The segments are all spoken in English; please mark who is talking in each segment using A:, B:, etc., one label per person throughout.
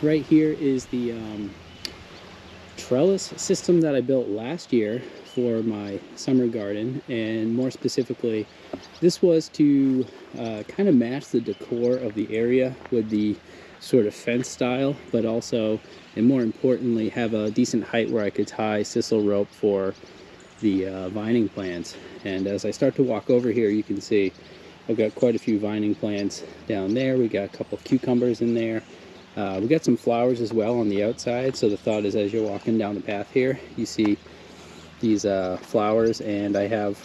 A: right here is the trellis system that I built last year for my summer garden, and more specifically this was to kind of match the decor of the area with the sort of fence style, but also, and more importantly, have a decent height where I could tie sisal rope for the vining plants. And as I start to walk over here, you can see I've got quite a few vining plants down there. We got a couple of cucumbers in there. We got some flowers as well on the outside, so the thought is as you're walking down the path here, you see these flowers, and I have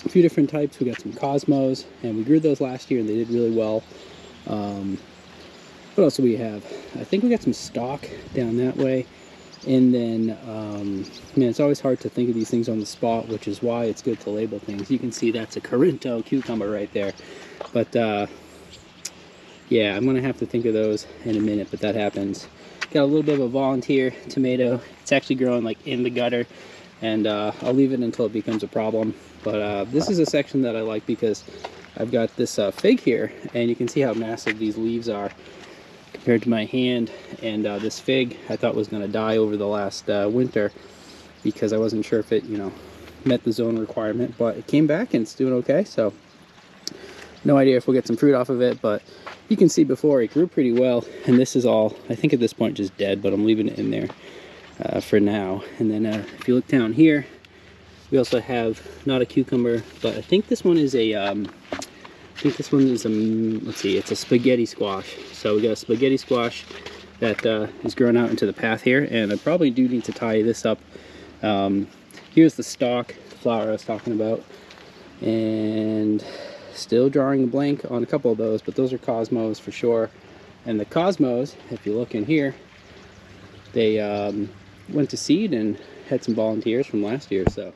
A: a few different types. We got some cosmos, and we grew those last year and they did really well. What else do we have? I think we got some stock down that way. And then, man, it's always hard to think of these things on the spot, which is why it's good to label things. You can see that's a Corinto cucumber right there. But, yeah, I'm going to have to think of those in a minute, but that happens. Got a little bit of a volunteer tomato. It's actually growing like in the gutter, and I'll leave it until it becomes a problem. But this is a section that I like because I've got this fig here, and you can see how massive these leaves are compared to my hand. And this fig I thought was going to die over the last winter because I wasn't sure if it, you know, met the zone requirement, but it came back and it's doing okay. So no idea if we'll get some fruit off of it, but you can see before it grew pretty well. And this is all, I think at this point, just dead, but I'm leaving it in there for now. And then if you look down here, we also have not a cucumber, but I think this one is a let's see, it's a spaghetti squash. So we got a spaghetti squash that is growing out into the path here, and I probably do need to tie this up. Here's the stalk flower I was talking about, and still drawing a blank on a couple of those, but those are cosmos for sure. And the cosmos, if you look in here, they went to seed and had some volunteers from last year. So,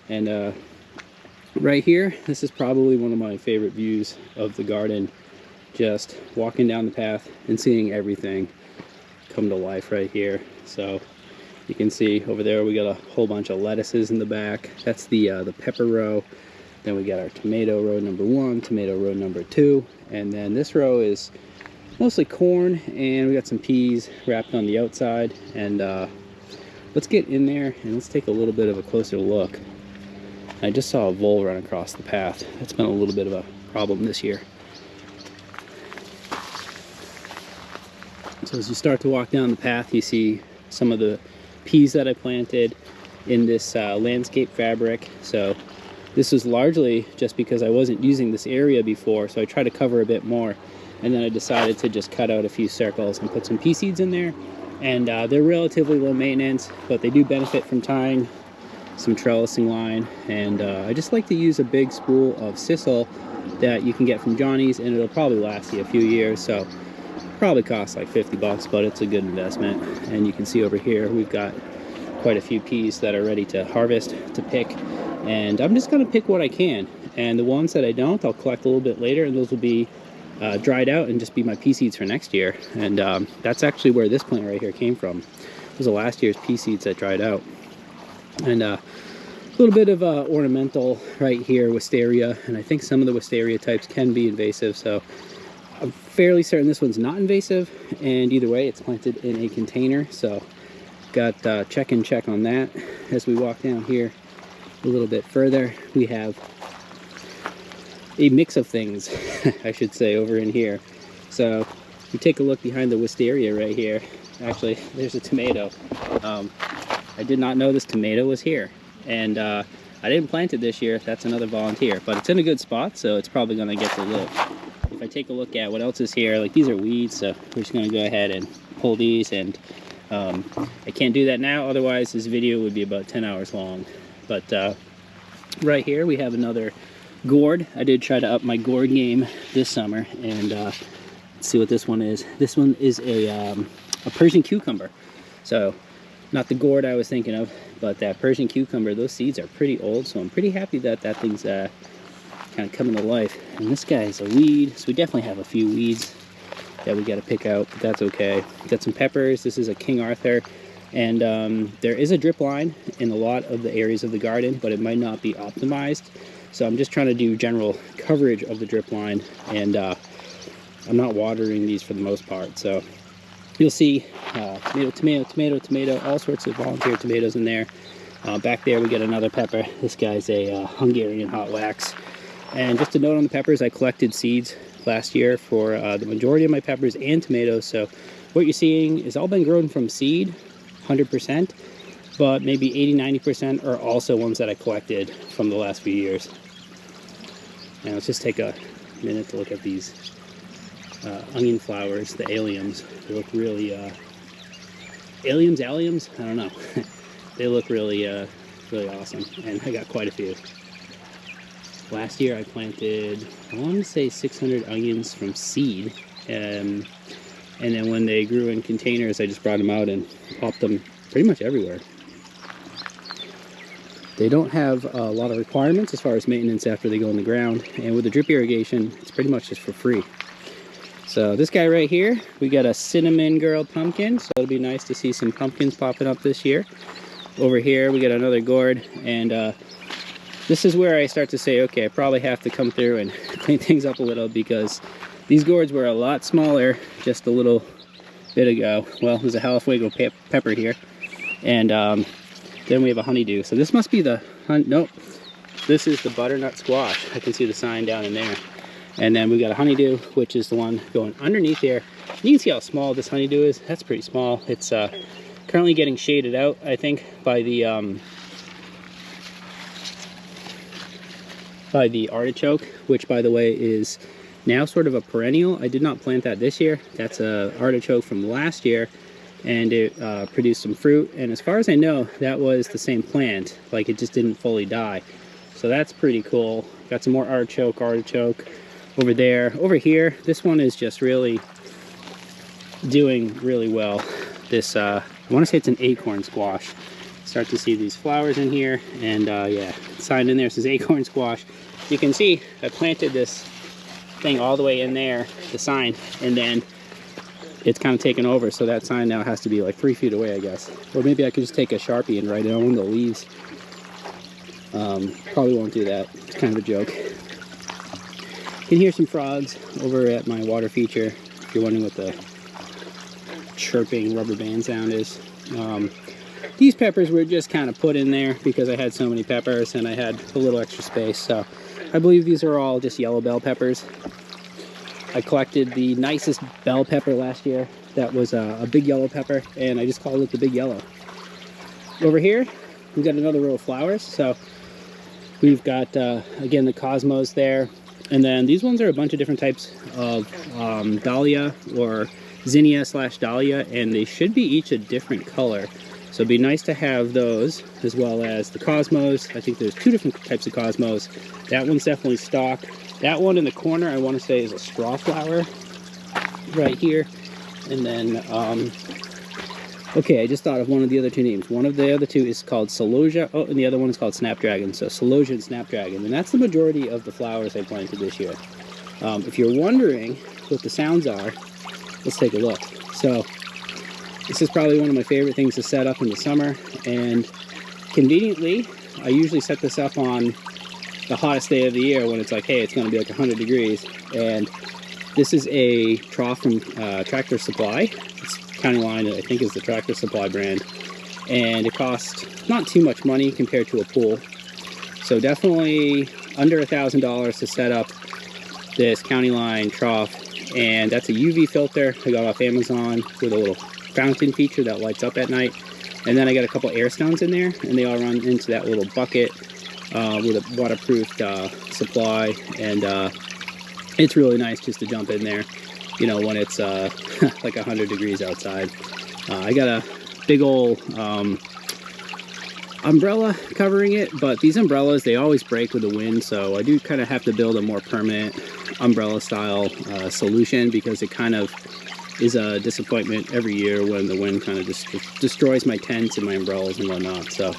A: and right here, this is probably one of my favorite views of the garden, just walking down the path and seeing everything come to life right here. So you can see over there we got a whole bunch of lettuces in the back. That's the pepper row. Then we got our tomato row number 1, tomato row number 2, and then this row is mostly corn, and we got some peas wrapped on the outside. And let's get in there and let's take a little bit of a closer look. I just saw a vole run across the path. That's been a little bit of a problem this year. So as you start to walk down the path, you see some of the peas that I planted in this landscape fabric. So this was largely just because I wasn't using this area before, so I tried to cover a bit more, and then I decided to just cut out a few circles and put some pea seeds in there. And they're relatively low maintenance, but they do benefit from tying some trellising line. And I just like to use a big spool of sisal that you can get from Johnny's, and it'll probably last you a few years. So probably costs like 50 bucks, but it's a good investment. And you can see over here we've got quite a few peas that are ready to harvest, to pick, and I'm just going to pick what I can, and the ones that I don't, I'll collect a little bit later, and those will be dried out and just be my pea seeds for next year. And that's actually where this plant right here came from. Those are last year's pea seeds that dried out. And a little bit of ornamental right here, wisteria, and I think some of the wisteria types can be invasive, so I'm fairly certain this one's not invasive. And either way, it's planted in a container, so got check and check on that. As we walk down here a little bit further, we have a mix of things, I should say, over in here. So you take a look behind the wisteria right here. Actually, there's a tomato. I did not know this tomato was here, and I didn't plant it this year. That's another volunteer, but it's in a good spot, so it's probably going to get to live. If I take a look at what else is here, like these are weeds, so we're just going to go ahead and pull these. And I can't do that now, otherwise this video would be about 10 hours long. But right here we have another gourd. I did try to up my gourd game this summer, and let's see what this one is. This one is a Persian cucumber. So not the gourd I was thinking of, but that Persian cucumber. Those seeds are pretty old, so I'm pretty happy that that thing's kind of coming to life. And this guy is a weed, so we definitely have a few weeds that we got to pick out, but that's okay. Got some peppers. This is a King Arthur, and there is a drip line in a lot of the areas of the garden, but it might not be optimized. So I'm just trying to do general coverage of the drip line, and I'm not watering these for the most part. So you'll see tomato, all sorts of volunteer tomatoes in there. Back there we got another pepper. This guy's a Hungarian hot wax. And just a note on the peppers, I collected seeds last year for the majority of my peppers and tomatoes. So what you're seeing is all been grown from seed, 100%, but maybe 80-90% are also ones that I collected from the last few years. Now let's just take a minute to look at these onion flowers, the alliums. They look really, alliums? I don't know. They look really, really awesome, and I got quite a few. Last year I planted, I want to say 600 onions from seed, and then when they grew in containers, I just brought them out and popped them pretty much everywhere. They don't have a lot of requirements as far as maintenance after they go in the ground, and with the drip irrigation, it's pretty much just for free. So this guy right here, we got a cinnamon girl pumpkin, so it'll be nice to see some pumpkins popping up this year. Over here we got another gourd, and this is where I start to say, okay, I probably have to come through and clean things up a little, because these gourds were a lot smaller just a little bit ago. Well, there's a Jalafuego pepper here, and then we have a honeydew. So this must be the, nope, this is the butternut squash. I can see the sign down in there. And then we got a honeydew, which is the one going underneath here. And you can see how small this honeydew is. That's pretty small. It's currently getting shaded out, I think, by the artichoke, which, by the way, is now sort of a perennial. I did not plant that this year. That's a artichoke from last year, and it produced some fruit. And as far as I know, that was the same plant. Like, it just didn't fully die. So that's pretty cool. Got some more artichoke over there. Over here, this one is just really doing really well. This, I want to say it's an acorn squash. Start to see these flowers in here, and yeah, sign in there says acorn squash. You can see I planted this thing all the way in there, the sign, and then it's kind of taken over, so that sign now has to be like 3 feet away, I guess. Or maybe I could just take a Sharpie and write it on one of the leaves. Probably won't do that. It's kind of a joke. You can hear some frogs over at my water feature, if you're wondering what the chirping rubber band sound is. These peppers were just kind of put in there because I had so many peppers and I had a little extra space. So I believe these are all just yellow bell peppers. I collected the nicest bell pepper last year. That was a big yellow pepper, and I just called it the big yellow. Over here, we've got another row of flowers. So we've got, again, the cosmos there. And then these ones are a bunch of different types of dahlia or zinnia / dahlia, and they should be each a different color. So it'd be nice to have those, as well as the cosmos. I think there's 2 different types of cosmos. That one's definitely stock. That one in the corner, I want to say, is a straw flower right here. And then, okay, I just thought of one of the other 2 names. One of the other 2 is called Celosia. Oh, and the other one is called Snapdragon. So Celosia and Snapdragon. And that's the majority of the flowers I planted this year. If you're wondering what the sounds are, let's take a look. So this is probably one of my favorite things to set up in the summer, and conveniently I usually set this up on the hottest day of the year when it's like, hey, it's going to be like 100 degrees. And this is a trough from Tractor Supply. It's County Line, I think, is the Tractor Supply brand, and it costs not too much money compared to a pool. So definitely under $1,000 to set up this County Line trough. And that's a UV filter I got off Amazon with a little fountain feature that lights up at night. And then I got a couple air stones in there, and they all run into that little bucket with a waterproof supply. And it's really nice just to jump in there, you know, when it's like 100 degrees outside. I got a big old umbrella covering it, but these umbrellas, they always break with the wind, so I do kind of have to build a more permanent umbrella style solution, because it kind of is a disappointment every year when the wind kind of just destroys my tents and my umbrellas and whatnot. So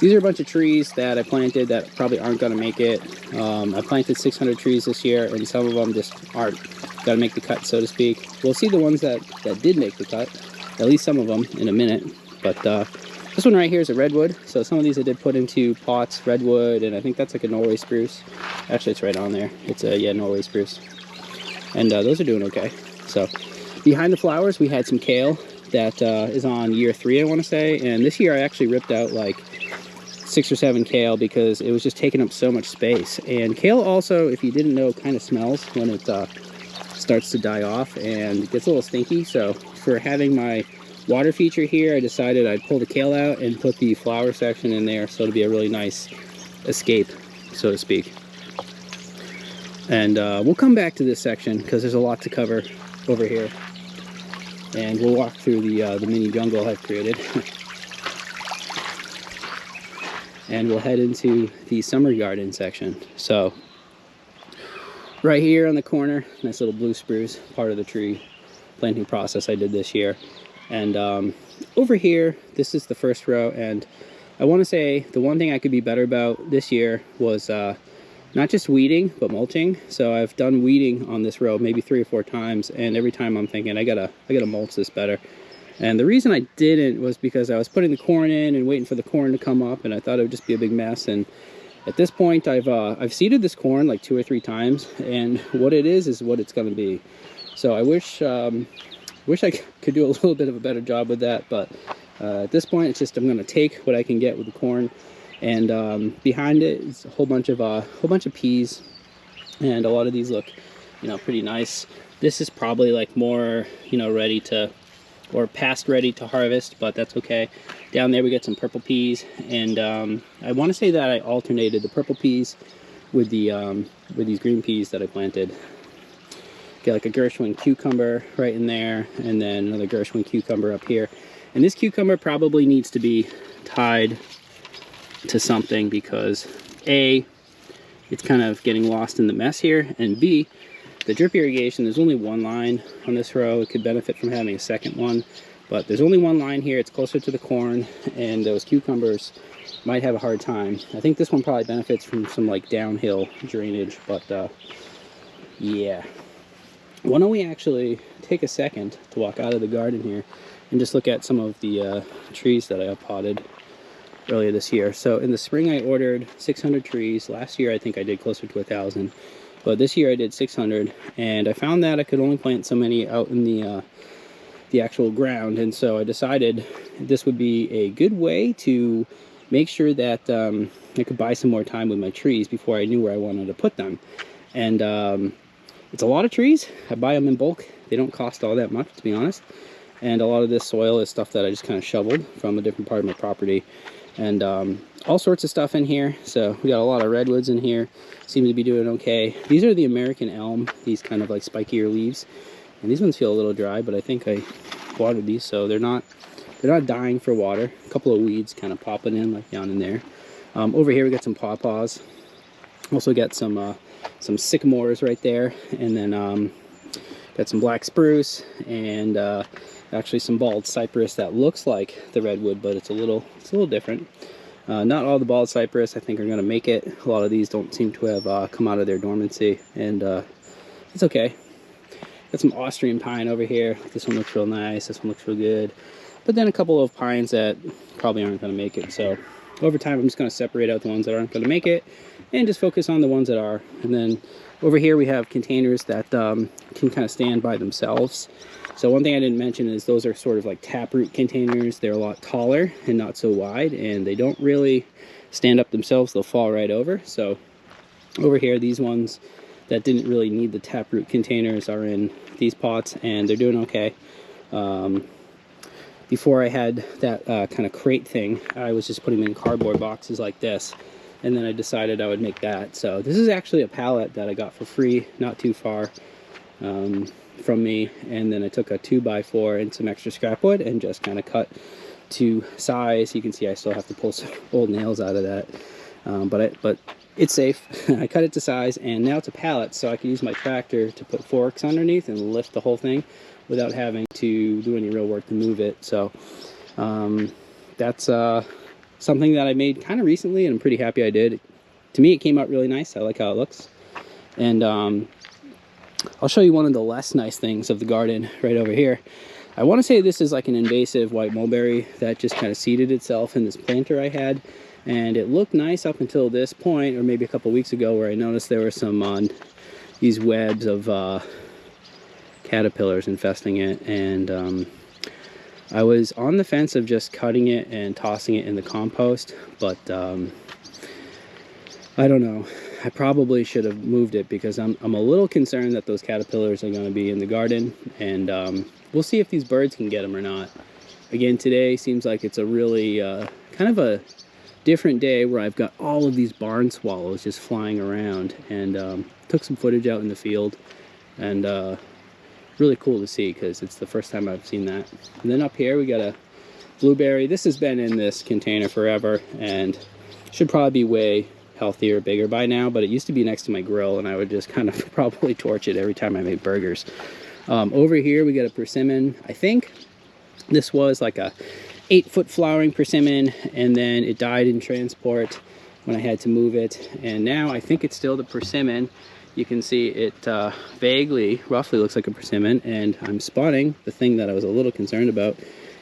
A: these are a bunch of trees that I planted that probably aren't going to make it. I planted 600 trees this year, and some of them just aren't going to make the cut, so to speak. We'll see the ones that did make the cut, at least some of them, in a minute. But this one right here is a redwood. So some of these I did put into pots, redwood, and I think that's like a Norway spruce. Actually, it's right on there. It's a, yeah, Norway spruce. And those are doing okay. So Behind the flowers, we had some kale that is on year 3, I want to say. And this year I actually ripped out like 6 or 7 kale because it was just taking up so much space. And kale also, if you didn't know, kind of smells when it starts to die off and it gets a little stinky. So for having my water feature here, I decided I'd pull the kale out and put the flower section in there, so it'll be a really nice escape, so to speak. And we'll come back to this section because there's a lot to cover over here, and we'll walk through the mini jungle I've created. And we'll head into the summer garden section. So right here on the corner, nice little blue spruce, part of the tree planting process I did this year. And over here, this is the first row, and I want to say the one thing I could be better about this year was not just weeding, but mulching. So I've done weeding on this row maybe 3 or 4 times, and every time I'm thinking I gotta mulch this better. And the reason I didn't was because I was putting the corn in and waiting for the corn to come up, and I thought it would just be a big mess. And at this point, I've seeded this corn like 2 or 3 times, and what it is what it's going to be. So I wish I could do a little bit of a better job with that, but at this point, it's just I'm going to take what I can get with the corn. And behind it is a whole bunch of peas, and a lot of these look, pretty nice. This is probably like more, ready to, or past ready to harvest, but that's okay. Down there we got some purple peas, and I want to say that I alternated the purple peas with these green peas that I planted. Get like a Gershwin cucumber right in there, and then another Gershwin cucumber up here. And this cucumber probably needs to be tied to something because A, it's kind of getting lost in the mess here, and B, the drip irrigation, there's only 1 line on this row. It could benefit from having a second one, but there's only 1 line here. It's closer to the corn, and those cucumbers might have a hard time. I think this one probably benefits from some like downhill drainage, but yeah. Why don't we actually take a second to walk out of the garden here and just look at some of the trees that I potted earlier this year. So in the spring I ordered 600 trees. Last year I think I did closer to 1,000, but this year I did 600, and I found that I could only plant so many out in the actual ground, and so I decided this would be a good way to make sure that I could buy some more time with my trees before I knew where I wanted to put them. And it's a lot of trees. I buy them in bulk. They don't cost all that much, to be honest. And a lot of this soil is stuff that I just kind of shoveled from a different part of my property. And all sorts of stuff in here. So we got a lot of redwoods in here. Seem to be doing okay. These are the American elm, these kind of like spikier leaves. And these ones feel a little dry, but I think I watered these, so they're not dying for water. A couple of weeds kind of popping in like down in there. Over here we got some pawpaws. Also got some sycamores right there, and then got some black spruce, and actually some bald cypress that looks like the redwood, but it's a little different. Not all the bald cypress I think are going to make it. A lot of these don't seem to have come out of their dormancy, and it's okay. Got some Austrian pine over here. This one looks real nice. This one looks real good. But then a couple of pines that probably aren't going to make it. So over time I'm just going to separate out the ones that aren't going to make it and just focus on the ones that are. And then over here we have containers that can kind of stand by themselves. So one thing I didn't mention is those are sort of like taproot containers. They're a lot taller and not so wide, and they don't really stand up themselves. They'll fall right over. So over here, these ones that didn't really need the taproot containers are in these pots, and they're doing okay. Before I had that kind of crate thing, I was just putting them in cardboard boxes like this, and then I decided I would make that. So this is actually a pallet that I got for free not too far from me, and then I took a 2x4 and some extra scrap wood and just kind of cut to size. You can see I still have to pull some old nails out of that, but it's safe. I cut it to size, and now it's a pallet, so I can use my tractor to put forks underneath and lift the whole thing without having to do any real work to move it. So that's something that I made kind of recently, and I'm pretty happy I did. To me, it came out really nice. I like how it looks. And I'll show you one of the less nice things of the garden right over here. I want to say this is like an invasive white mulberry that just kind of seeded itself in this planter I had. And it looked nice up until this point, or maybe a couple weeks ago, where I noticed there were some these webs of caterpillars infesting it, and I was on the fence of just cutting it and tossing it in the compost, but I don't know. I probably should have moved it because I'm a little concerned that those caterpillars are going to be in the garden, and we'll see if these birds can get them or not. Again, today seems like it's a really kind of a different day where I've got all of these barn swallows just flying around, and took some footage out in the field, and really cool to see because it's the first time I've seen that. And then up here we got a blueberry. This has been in this container forever and should probably be way healthier, bigger by now, but it used to be next to my grill and I would just kind of probably torch it every time I made burgers. Over here we got a persimmon. I think this was like a 8-foot flowering persimmon, and then it died in transport when I had to move it, and now I think it's still the persimmon. You can see it vaguely, roughly looks like a persimmon, and I'm spotting the thing that I was a little concerned about.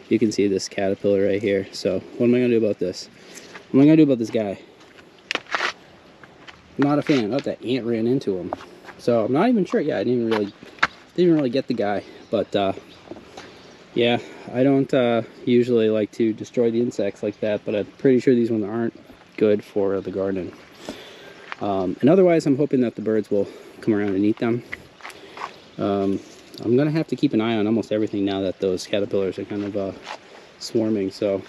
A: You can see this caterpillar right here. So what am I gonna do about this? What am I gonna do about this guy? I'm not a fan. Oh, that ant ran into him. So I'm not even sure. Yeah, I didn't really get the guy, but yeah, I don't usually like to destroy the insects like that, but I'm pretty sure these ones aren't good for the garden. And otherwise, I'm hoping that the birds will come around and eat them. I'm gonna have to keep an eye on almost everything now that those caterpillars are kind of swarming. So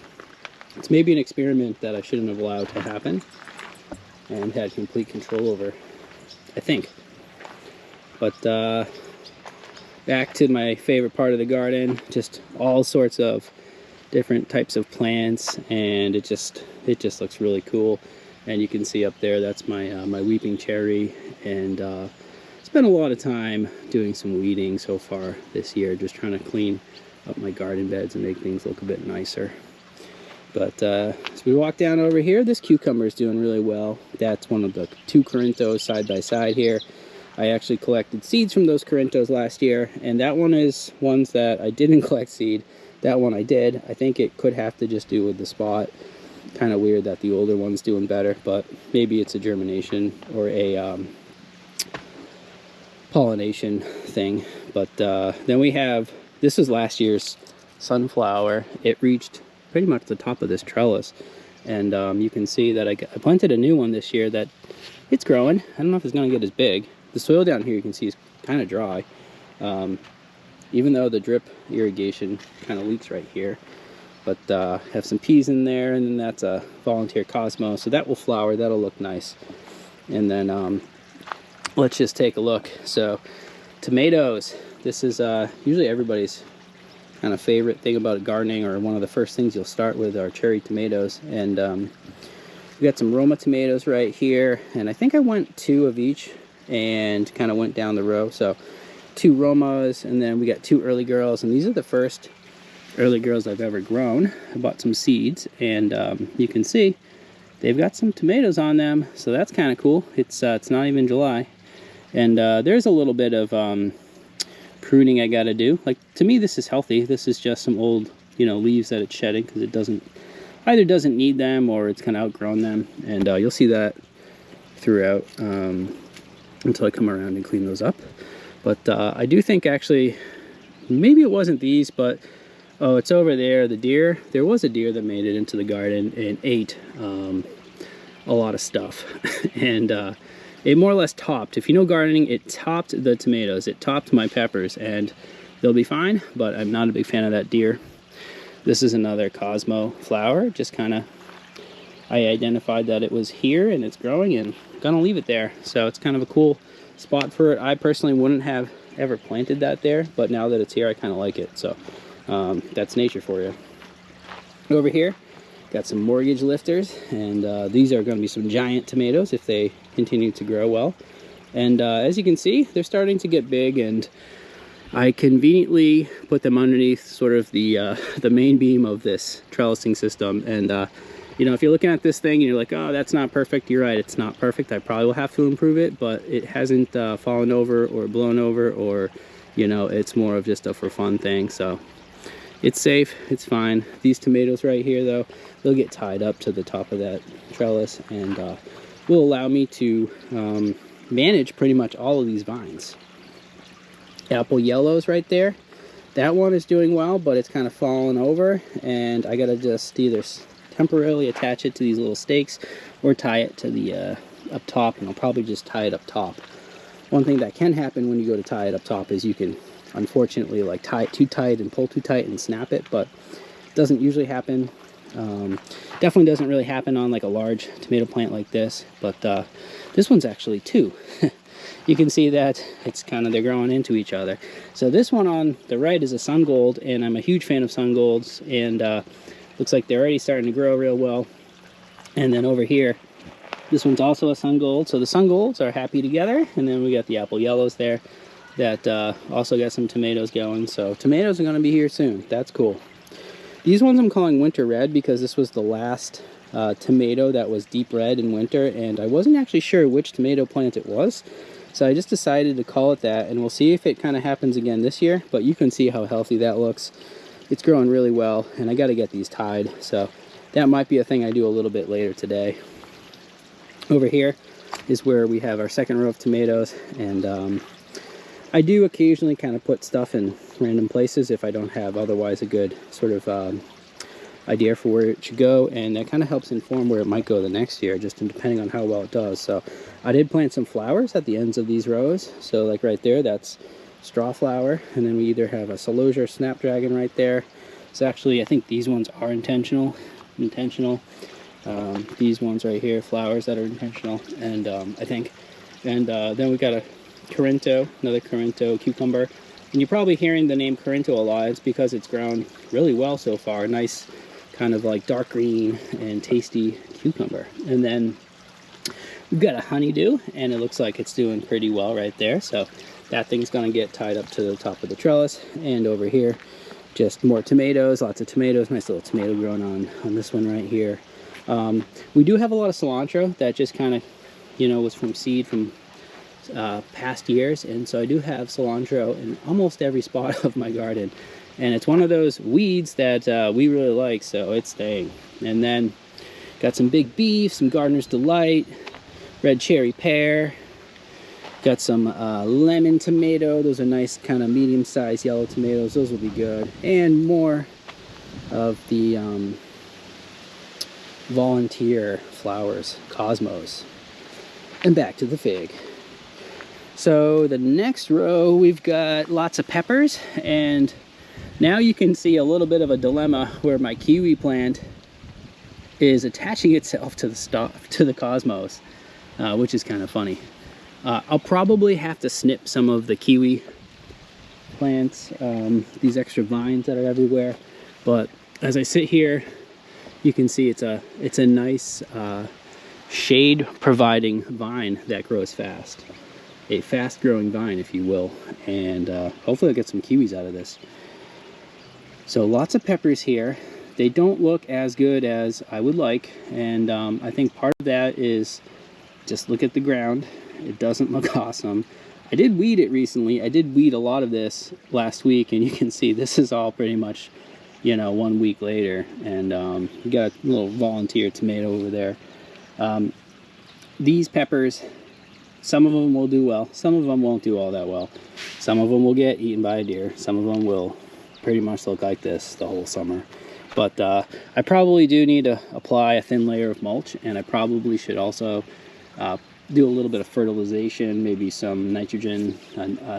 A: it's maybe an experiment that I shouldn't have allowed to happen and had complete control over, I think. But back to my favorite part of the garden, just all sorts of different types of plants, and it just looks really cool. And you can see up there, that's my my weeping cherry, and spent a lot of time doing some weeding so far this year, just trying to clean up my garden beds and make things look a bit nicer. But as we walk down over here, this cucumber is doing really well. That's one of the 2 Corinthos side by side here. I actually collected seeds from those Corinthos last year, and that one is ones that I didn't collect seed. That one I did. I think it could have to just do with the spot. Kind of weird that the older one's doing better, but maybe it's a germination or a pollination thing. But then we have, this was last year's sunflower. It reached pretty much the top of this trellis, and you can see that I planted a new one this year that it's growing. I don't know if it's going to get as big. The soil down here you can see is kind of dry, even though the drip irrigation kind of leaks right here. But have some peas in there, and then that's a volunteer Cosmo, so that will flower. That'll look nice. And then let's just take a look. So tomatoes, this is usually everybody's kind of favorite thing about gardening, or one of the first things you'll start with are cherry tomatoes. And we got some Roma tomatoes right here, and I think I went 2 of each and kind of went down the row. So 2 Romas, and then we got 2 early girls, and these are the first early girls I've ever grown. I bought some seeds, and you can see they've got some tomatoes on them, so that's kind of cool. It's not even July, and there's a little bit of pruning I got to do. Like, to me, this is healthy. This is just some old, you know, leaves that it's shedding because it either doesn't need them or it's kind of outgrown them, and you'll see that throughout until I come around and clean those up. But I do think actually maybe it wasn't these, but oh, it's over there, the deer. There was a deer that made it into the garden and ate a lot of stuff. And it more or less topped. If you know gardening, it topped the tomatoes. It topped my peppers, and they'll be fine, but I'm not a big fan of that deer. This is another Cosmo flower. Just kind of, I identified that it was here and it's growing, and I'm gonna leave it there. So it's kind of a cool spot for it. I personally wouldn't have ever planted that there, but now that it's here, I kind of like it. So that's nature for you. Over here, got some mortgage lifters, and these are going to be some giant tomatoes if they continue to grow well. And as you can see, they're starting to get big, and I conveniently put them underneath sort of the main beam of this trellising system. And you know, if you're looking at this thing and you're like, oh, that's not perfect, you're right, it's not perfect. I probably will have to improve it, but it hasn't fallen over or blown over, or, you know, it's more of just a for fun thing. So it's safe, it's fine. These tomatoes right here, though, they'll get tied up to the top of that trellis, and will allow me to manage pretty much all of these vines. apple yellows right there. That one is doing well, but it's kind of fallen over, and I gotta just either temporarily attach it to these little stakes or tie it to the up top, and I'll probably just tie it up top. One thing that can happen when you go to tie it up top is you can unfortunately like tie it too tight and pull too tight and snap it, but it doesn't usually happen. Definitely doesn't really happen on like a large tomato plant like this, but this one's actually two. You can see that it's kind of, they're growing into each other. So this one on the right is a sun gold, and I'm a huge fan of sun golds, and looks like they're already starting to grow real well. And then over here, this one's also a sun gold. So the sun golds are happy together, and then we got the apple yellows there that also got some tomatoes going. So tomatoes are going to be here soon. That's cool. These ones I'm calling winter red because this was the last tomato that was deep red in winter, and I wasn't actually sure which tomato plant it was. So I just decided to call it that, and we'll see if it kind of happens again this year, but you can see how healthy that looks. It's growing really well, and I got to get these tied, so that might be a thing I do a little bit later today. Over here is where we have our second row of tomatoes, and I do occasionally kind of put stuff in random places if I don't have otherwise a good sort of idea for where it should go, and that kind of helps inform where it might go the next year, just depending on how well it does. So I did plant some flowers at the ends of these rows, so like right there, that's straw flower, and then we either have a celosia or snapdragon right there. So actually I think these ones are intentional. These ones right here, flowers that are intentional, and I think, and then we got a Corinto, another Corinto cucumber, and you're probably hearing the name Corinto a lot. It's because it's grown really well so far. Nice kind of like dark green and tasty cucumber. And then we've got a honeydew, and it looks like it's doing pretty well right there. So that thing's gonna get tied up to the top of the trellis. And over here, just more tomatoes, lots of tomatoes, nice little tomato growing on this one right here. We do have a lot of cilantro that just kind of, you know, was from seed from past years, and so I do have cilantro in almost every spot of my garden, and it's one of those weeds that we really like, so it's staying. And then got some big beef, some Gardener's Delight, red cherry pear, got some lemon tomato. Those are nice kind of medium-sized yellow tomatoes. Those will be good. And more of the volunteer flowers, cosmos. And back to the fig. So the next row, we've got lots of peppers, and now you can see a little bit of a dilemma where my kiwi plant is attaching itself to the cosmos, which is kind of funny. I'll probably have to snip some of the kiwi plants, these extra vines that are everywhere, but as I sit here, you can see it's a nice shade providing vine that grows fast. A fast growing vine, if you will, and hopefully I'll get some kiwis out of this. So lots of peppers here. They don't look as good as I would like, and I think part of that is just look at the ground. It doesn't look awesome. I did weed it recently. I did weed a lot of this last week, and you can see this is all pretty much, you know, 1 week later, and we got a little volunteer tomato over there. These peppers, some of them will do well, some of them won't do all that well. Some of them will get eaten by a deer, some of them will pretty much look like this the whole summer. But I probably do need to apply a thin layer of mulch, and I probably should also do a little bit of fertilization, maybe some nitrogen,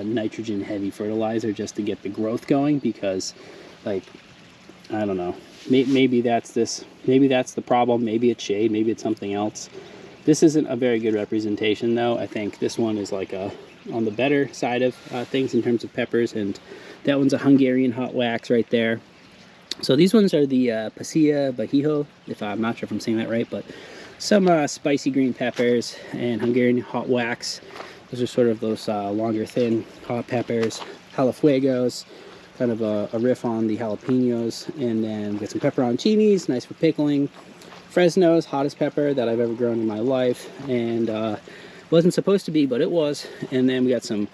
A: nitrogen heavy fertilizer, just to get the growth going, because like, I don't know, maybe that's the problem, maybe it's shade, maybe it's something else. This isn't a very good representation though. I think this one is like on the better side of things in terms of peppers, and that one's a Hungarian hot wax right there. So these ones are the Pasilla Bajijo, if I'm not sure if I'm saying that right, but some spicy green peppers and Hungarian hot wax. Those are sort of those longer thin hot peppers. Jalafuegos, kind of a riff on the jalapenos, and then we got some pepperoncinis, nice for pickling. Fresno's, hottest pepper that I've ever grown in my life, and wasn't supposed to be, but it was. And then we got some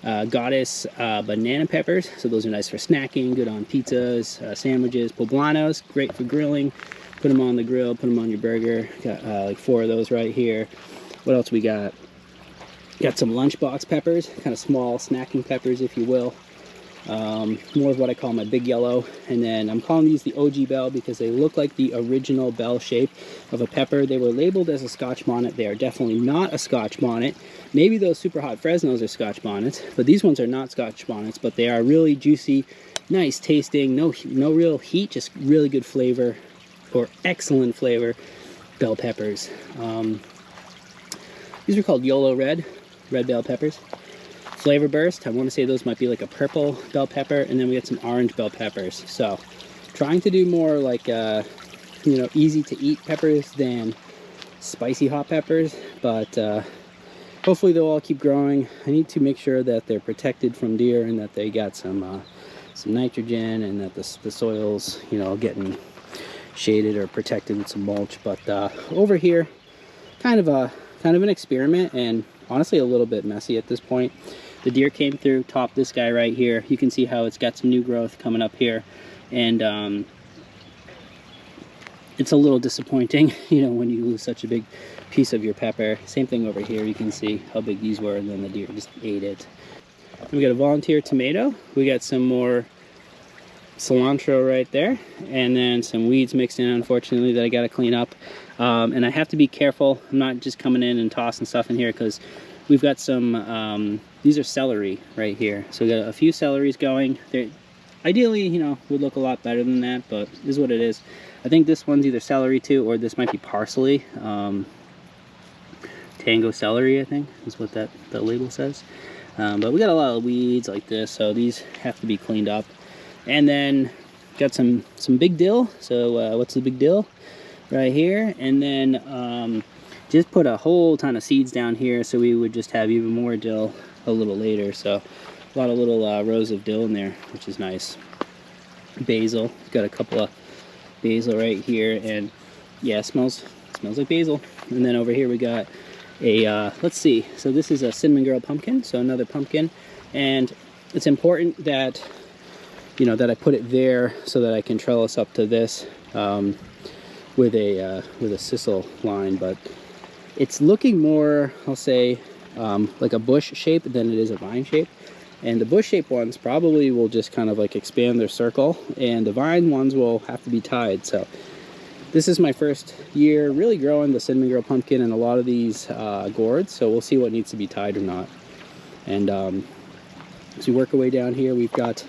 A: Goddess banana peppers, so those are nice for snacking, good on pizzas, sandwiches. Poblanos, great for grilling. Put them on the grill, put them on your burger. Got like 4 of those right here. What else we got? Got some lunchbox peppers, kind of small snacking peppers, if you will. More of what I call my big yellow. And then I'm calling these the OG bell because they look like the original bell shape of a pepper. They were labeled as a Scotch bonnet. They are definitely not a Scotch bonnet. Maybe those super hot Fresnos are Scotch bonnets, but these ones are not Scotch bonnets, but they are really juicy, nice tasting, no real heat, just really good flavor, or excellent flavor bell peppers. These are called YOLO red bell peppers. Flavor burst, I want to say those might be like a purple bell pepper, and then we got some orange bell peppers. So trying to do more like you know, easy to eat peppers than spicy hot peppers, but hopefully they'll all keep growing. I need to make sure that they're protected from deer and that they got some nitrogen, and that the soil's, you know, getting shaded or protected with some mulch. But over here, kind of an experiment, and honestly a little bit messy at this point. The deer came through, topped this guy right here. You can see how it's got some new growth coming up here, and it's a little disappointing, you know, when you lose such a big piece of your pepper. Same thing over here. You can see how big these were, and then the deer just ate it. We got a volunteer tomato. We got some more cilantro right there, and then some weeds mixed in, unfortunately, that I got to clean up. And I have to be careful. I'm not just coming in and tossing stuff in here, because we've got some these are celery right here. So we got a few celeries going. They're ideally, you know, would look a lot better than that, but this is what it is. I think this one's either celery too, or this might be parsley. Tango celery, I think is what that label says. But we got a lot of weeds like this, so these have to be cleaned up. And then got some big dill. So what's the big dill? Right here. And then just put a whole ton of seeds down here, so we would just have even more dill a little later. So a lot of little rows of dill in there, which is nice. Basil, got a couple of basil right here, and yeah, it smells like basil. And then over here we got a let's see, so this is a cinnamon girl pumpkin, so another pumpkin. And it's important that, you know, that I put it there so that I can trellis up to this with a sisal line. But it's looking more, I'll say, like a bush shape than it is a vine shape. And the bush shaped ones probably will just kind of like expand their circle, and the vine ones will have to be tied. So this is my first year really growing the cinnamon girl pumpkin and a lot of these gourds, so we'll see what needs to be tied or not. And as we work our way down here, we've got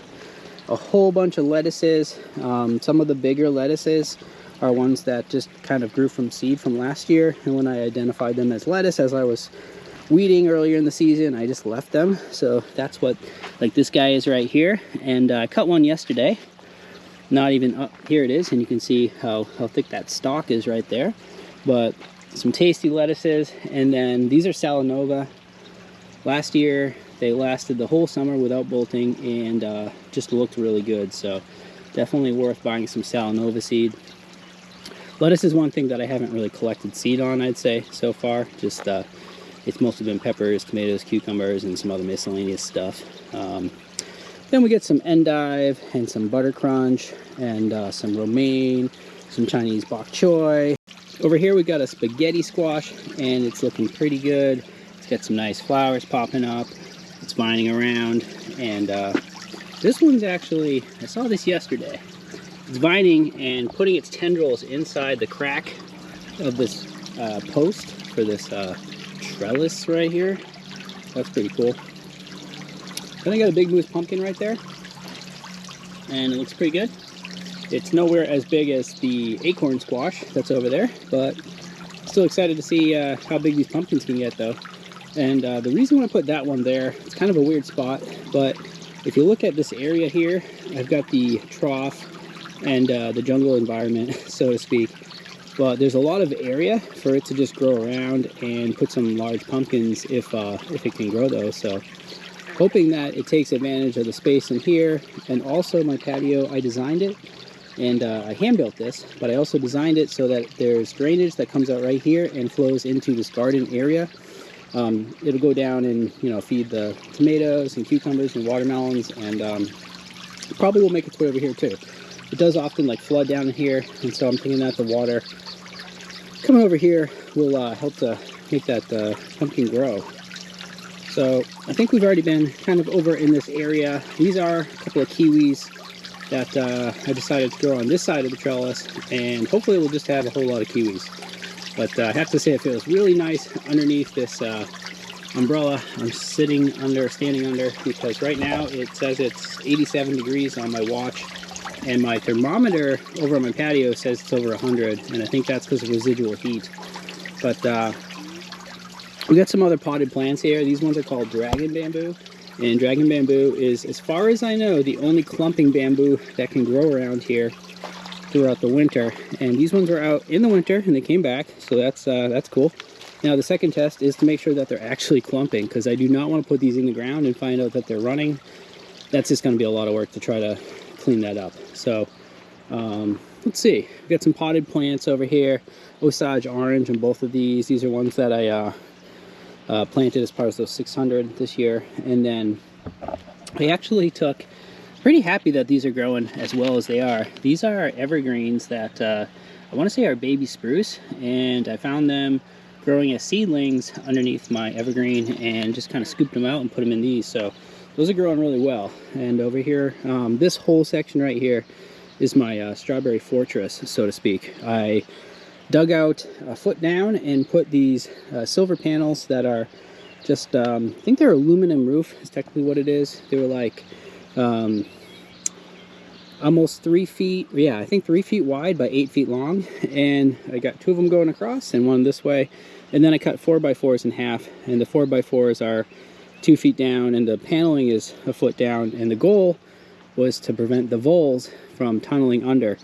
A: a whole bunch of lettuces. Some of the bigger lettuces are ones that just kind of grew from seed from last year, and when I identified them as lettuce as I was weeding earlier in the season, I just left them. So that's what, like, this guy is right here, and I cut one yesterday. Not even up here it is, and you can see how thick that stalk is right there. But some tasty lettuces. And then these are Salanova. Last year they lasted the whole summer without bolting, and just looked really good. So definitely worth buying some Salanova seed. Lettuce is one thing that I haven't really collected seed on, I'd say, so far. Just it's mostly been peppers, tomatoes, cucumbers, and some other miscellaneous stuff. Then we get some endive and some butter crunch and some romaine, some Chinese bok choy. Over here we got a spaghetti squash, and it's looking pretty good. It's got some nice flowers popping up. It's vining around, and this one's actually, I saw this yesterday. It's vining and putting its tendrils inside the crack of this post for this trellis right here. That's pretty cool. Then I got a big moose pumpkin right there, and it looks pretty good. It's nowhere as big as the acorn squash that's over there, but still excited to see how big these pumpkins can get though. And the reason why I put that one there, it's kind of a weird spot, but if you look at this area here, I've got the trough and the jungle environment, so to speak. But there's a lot of area for it to just grow around and put some large pumpkins if it can grow those. So hoping that it takes advantage of the space in here. And also my patio, I designed it, and I hand built this, but I also designed it so that there's drainage that comes out right here and flows into this garden area. It'll go down and, you know, feed the tomatoes and cucumbers and watermelons, and it probably will make its way over here too. It does often like flood down in here, and so I'm thinking that the water coming over here will help to make that pumpkin grow. So I think we've already been kind of over in this area. These are a couple of kiwis that I decided to grow on this side of the trellis, and hopefully we'll just have a whole lot of kiwis. But I have to say it feels really nice underneath this umbrella I'm standing under, because right now it says it's 87 degrees on my watch, and my thermometer over on my patio says it's over 100, and I think that's because of residual heat. But we got some other potted plants here. These ones are called dragon bamboo, and dragon bamboo is, as far as I know, the only clumping bamboo that can grow around here throughout the winter. And these ones were out in the winter and they came back, so that's cool. Now the second test is to make sure that they're actually clumping, because I do not want to put these in the ground and find out that they're running. That's just going to be a lot of work to try to clean that up. So let's see, we've got some potted plants over here. Osage orange in both of these. These are ones that I planted as part of those 600 this year. And then I actually took, pretty happy that these are growing as well as they are. These are evergreens that I want to say are baby spruce, and I found them growing as seedlings underneath my evergreen and just kind of scooped them out and put them in these. So those are growing really well. And over here, this whole section right here is my strawberry fortress, so to speak. I dug out a foot down and put these silver panels that are just, I think they're aluminum roof is technically what it is. They were like almost 3 feet, yeah, I think 3 feet wide by 8 feet long. And I got 2 of them going across and one this way. And then I cut 4x4s in half, and the 4x4s are 2 feet down and the paneling is a foot down. And the goal was to prevent the voles from tunneling under,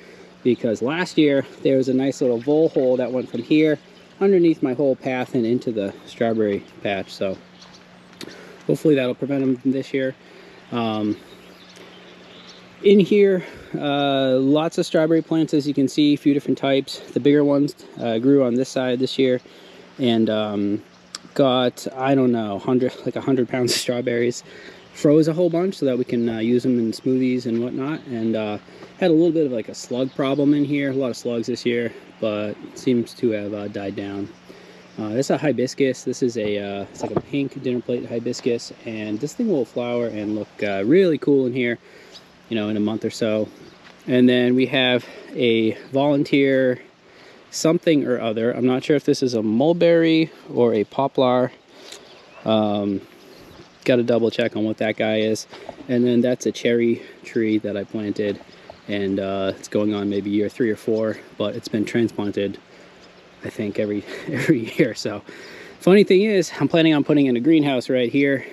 A: because last year there was a nice little vole hole that went from here underneath my whole path and into the strawberry patch. So hopefully that'll prevent them from this year. In here, lots of strawberry plants, as you can see, a few different types. The bigger ones grew on this side this year, and got, I don't know, 100 pounds of strawberries. Froze a whole bunch so that we can use them in smoothies and whatnot. And had a little bit of like a slug problem in here, a lot of slugs this year, but seems to have died down. This is a hibiscus. This is a it's like a pink dinner plate hibiscus, and this thing will flower and look really cool in here, you know, in a month or so. And then we have a volunteer something or other. I'm not sure if this is a mulberry or a poplar. Got to double check on what that guy is. And then that's a cherry tree that I planted, and it's going on maybe year 3 or 4, but it's been transplanted, I think, every year. So funny thing is, I'm planning on putting in a greenhouse right here,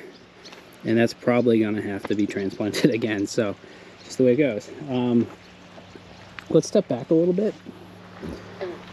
A: and that's probably gonna have to be transplanted again. So just the way it goes. Let's step back a little bit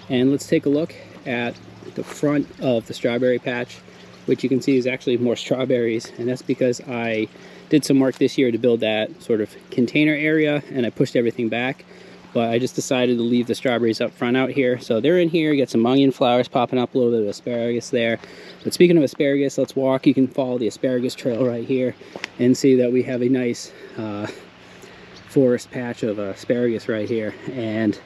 A: and let's take a look at the front of the strawberry patch, which you can see is actually more strawberries. And that's because I did some work this year to build that sort of container area, and I pushed everything back. But I just decided to leave the strawberries up front out here. So they're in here, you got some mullein flowers popping up, a little bit of asparagus there. But speaking of asparagus, let's walk. You can follow the asparagus trail right here and see that we have a nice forest patch of asparagus right here. And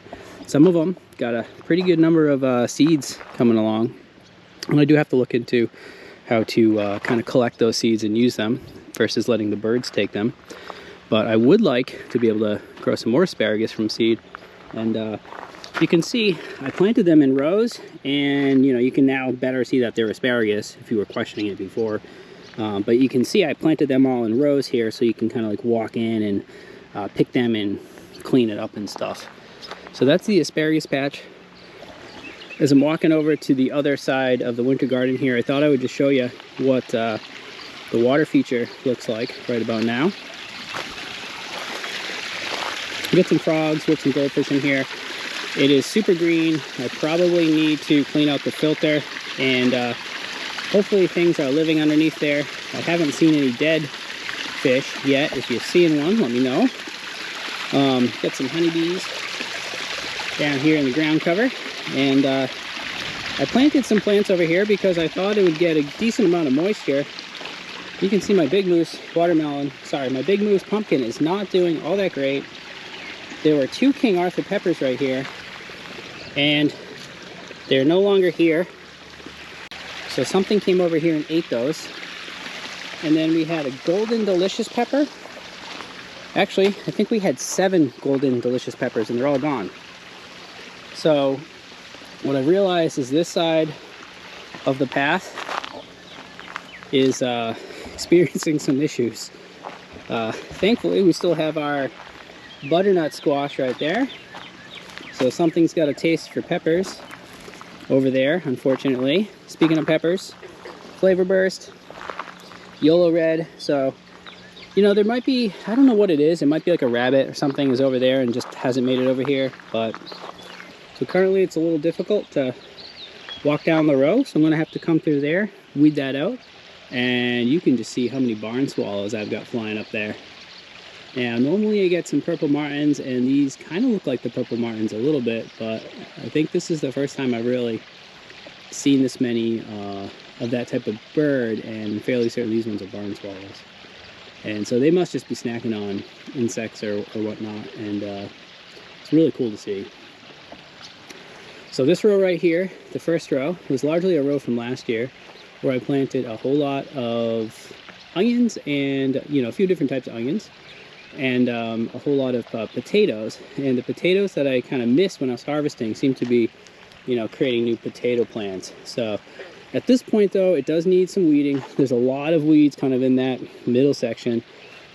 A: some of them got a pretty good number of seeds coming along. And I do have to look into how to kind of collect those seeds and use them versus letting the birds take them. But I would like to be able to grow some more asparagus from seed. And you can see I planted them in rows, and you know, you can now better see that they're asparagus if you were questioning it before. But you can see I planted them all in rows here, so you can kind of like walk in and pick them and clean it up and stuff. So that's the asparagus patch. As I'm walking over to the other side of the winter garden here, I thought I would just show you what the water feature looks like right about now. We got some frogs, we got some goldfish in here. It is super green. I probably need to clean out the filter, and hopefully things are living underneath there. I haven't seen any dead fish yet. If you're seeing one, let me know. Got some honeybees down here in the ground cover, and I planted some plants over here because I thought it would get a decent amount of moisture. You can see my big moose watermelon, sorry, my big moose pumpkin is not doing all that great. There were 2 King Arthur peppers right here, and they're no longer here. So something came over here and ate those. And then we had a golden delicious pepper. Actually, I think we had 7 golden delicious peppers and they're all gone. So what I realized is this side of the path is experiencing some issues. Thankfully, we still have our butternut squash right there. So something's got a taste for peppers over there, unfortunately. Speaking of peppers, Flavor Burst, YOLO Red. So, you know, there might be, I don't know what it is. It might be like a rabbit or something is over there and just hasn't made it over here. But, so currently it's a little difficult to walk down the row. So I'm gonna have to come through there, weed that out. And you can just see how many barn swallows I've got flying up there. Now, normally I get some purple martins, and these kind of look like the purple martins a little bit, but I think this is the first time I've really seen this many of that type of bird, and I'm fairly certain these ones are barn swallows. And so they must just be snacking on insects or whatnot, and it's really cool to see. So this row right here, the first row, was largely a row from last year, where I planted a whole lot of onions and, you know, a few different types of onions. And a whole lot of potatoes, and the potatoes that I kind of missed when I was harvesting seem to be, you know, creating new potato plants. So at this point though, it does need some weeding. There's a lot of weeds kind of in that middle section,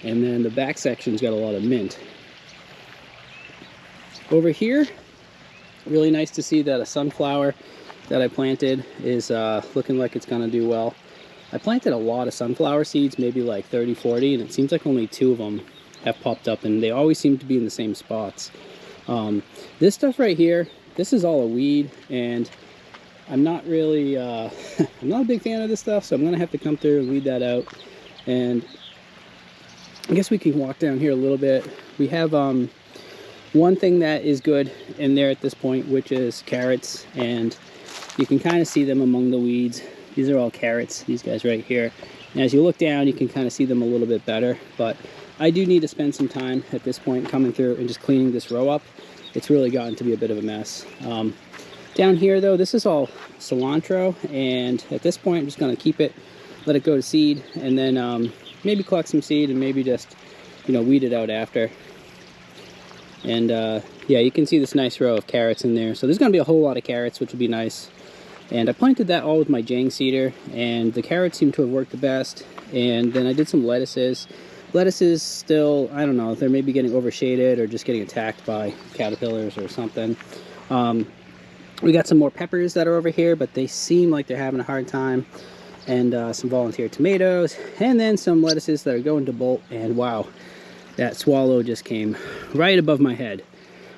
A: and then the back section's got a lot of mint. Over here, really nice to see that a sunflower that I planted is looking like it's gonna do well. I planted a lot of sunflower seeds, maybe like 30-40, and it seems like only 2 of them have popped up, and they always seem to be in the same spots. This stuff right here, this is all a weed, and I'm not really I'm not a big fan of this stuff, so I'm gonna have to come through and weed that out. And I guess we can walk down here a little bit. We have one thing that is good in there at this point, which is carrots, and you can kind of see them among the weeds. These are all carrots, these guys right here. And as you look down, you can kind of see them a little bit better, but I do need to spend some time at this point coming through and just cleaning this row up. It's really gotten to be a bit of a mess. Down here though, this is all cilantro, and at this point I'm just gonna keep it, let it go to seed, and then maybe collect some seed and maybe just, you know, weed it out after. And yeah, you can see this nice row of carrots in there. So there's gonna be a whole lot of carrots, which will be nice. And I planted that all with my Jang seeder, and the carrots seem to have worked the best. And then I did some lettuces. Lettuces still, I don't know, they're maybe getting overshaded or just getting attacked by caterpillars or something. We got some more peppers that are over here, but they seem like they're having a hard time. And some volunteer tomatoes, and then some lettuces that are going to bolt. And wow, that swallow just came right above my head.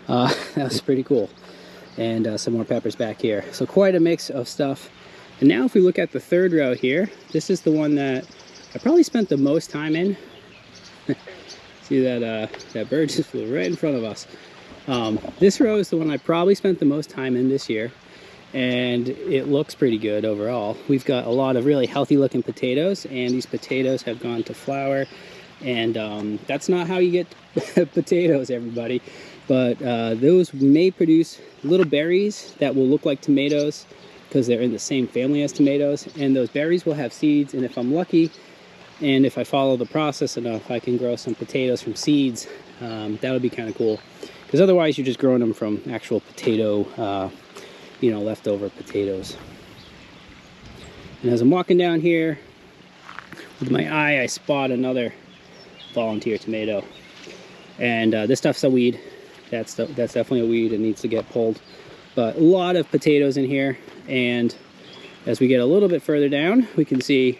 A: That was pretty cool. And some more peppers back here. So quite a mix of stuff. And now if we look at the third row here, this is the one that I probably spent the most time in. See that that bird just flew right in front of us. This row is the one I probably spent the most time in this year, and it looks pretty good overall. We've got a lot of really healthy looking potatoes, and these potatoes have gone to flower, and that's not how you get potatoes, everybody. But those may produce little berries that will look like tomatoes because they're in the same family as tomatoes, and those berries will have seeds, and if I'm lucky, and if I follow the process enough, I can grow some potatoes from seeds. That would be kind of cool, because otherwise you're just growing them from actual potato, you know, leftover potatoes. And as I'm walking down here, with my eye, I spot another volunteer tomato. And this stuff's a weed. That's definitely a weed and needs to get pulled. But a lot of potatoes in here, and as we get a little bit further down, we can see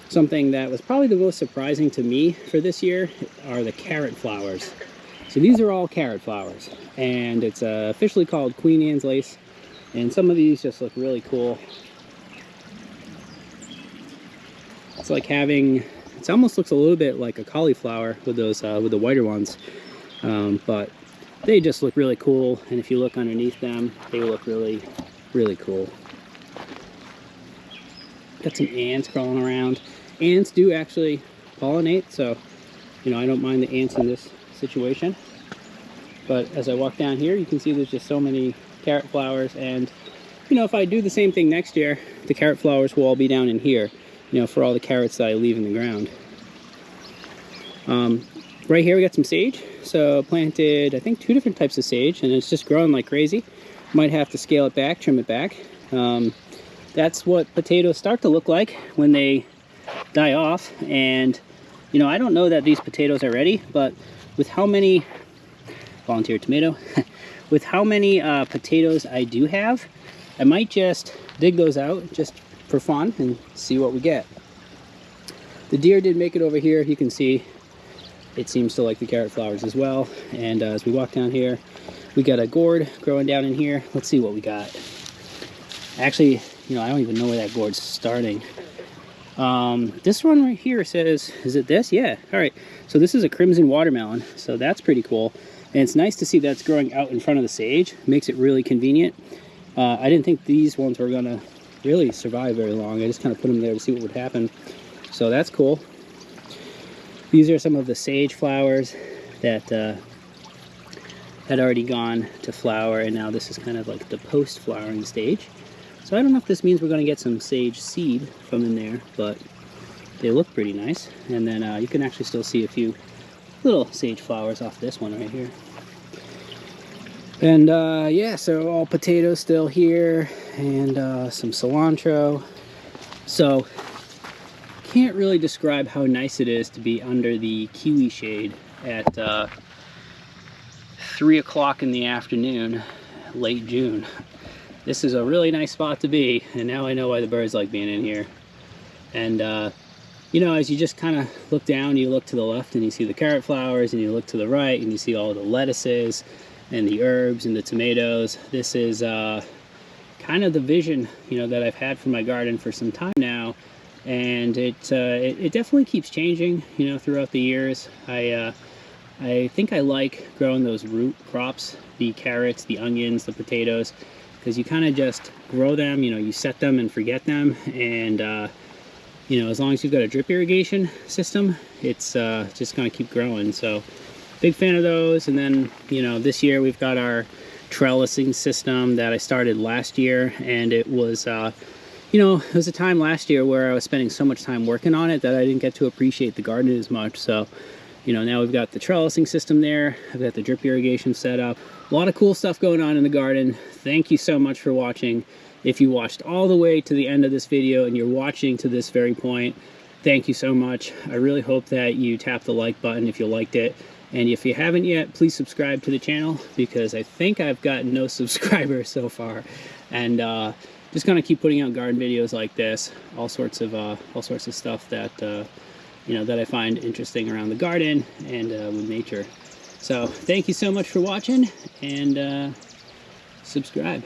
A: something that was probably the most surprising to me for this year are the carrot flowers. So these are all carrot flowers, and it's officially called Queen Anne's lace, and some of these just look really cool. It's like having, it almost looks a little bit like a cauliflower with those with the whiter ones, but they just look really cool, and if you look underneath them, they look really, really cool. Got some ants crawling around. Ants do actually pollinate, so you know, I don't mind the ants in this situation. But as I walk down here, you can see there's just so many carrot flowers, and you know, if I do the same thing next year, the carrot flowers will all be down in here. you know, for all the carrots that I leave in the ground. Right here we got some sage. So planted, I think, 2 different types of sage, and it's just growing like crazy. Might have to scale it back, trim it back. That's what potatoes start to look like when they die off. And you know, I don't know that these potatoes are ready, but with how many, volunteer tomato, with how many potatoes I do have, I might just dig those out just for fun and see what we get. The deer did make it over here. You can see it seems to like the carrot flowers as well. And as we walk down here, we got a gourd growing down in here. Let's see what we got. Actually, you know, I don't even know where that gourd's starting. This one right here says, is it this? Yeah. All right. So this is a crimson watermelon. So that's pretty cool. And it's nice to see that's growing out in front of the sage. Makes it really convenient. I didn't think these ones were gonna really survive very long. I just kind of put them there to see what would happen. So that's cool. These are some of the sage flowers that had already gone to flower, and now this is kind of like the post-flowering stage. So I don't know if this means we're going to get some sage seed from in there, but they look pretty nice. And then you can actually still see a few little sage flowers off this one right here. And yeah, so all potatoes still here, and some cilantro. So can't really describe how nice it is to be under the kiwi shade at 3 o'clock in the afternoon, late June. This is a really nice spot to be, and now I know why the birds like being in here. And you know, as you just kind of look down, you look to the left and you see the carrot flowers, and you look to the right and you see all the lettuces and the herbs and the tomatoes. This is kind of the vision, you know, that I've had for my garden for some time now. And it definitely keeps changing, you know, throughout the years. I think I like growing those root crops, the carrots, the onions, the potatoes, because you kind of just grow them, you know, you set them and forget them. And, you know, as long as you've got a drip irrigation system, it's just going to keep growing. So big fan of those. And then, you know, this year we've got our trellising system that I started last year, and it was you know, it was a time last year where I was spending so much time working on it that I didn't get to appreciate the garden as much. So, you know, now we've got the trellising system there. I've got the drip irrigation set up. A lot of cool stuff going on in the garden. Thank you so much for watching. If you watched all the way to the end of this video and you're watching to this very point, thank you so much. I really hope that you tap the like button if you liked it. And if you haven't yet, please subscribe to the channel, because I think I've got no subscribers so far. And just gonna keep putting out garden videos like this, all sorts of stuff that you know, that I find interesting around the garden and with nature. So thank you so much for watching, and subscribe.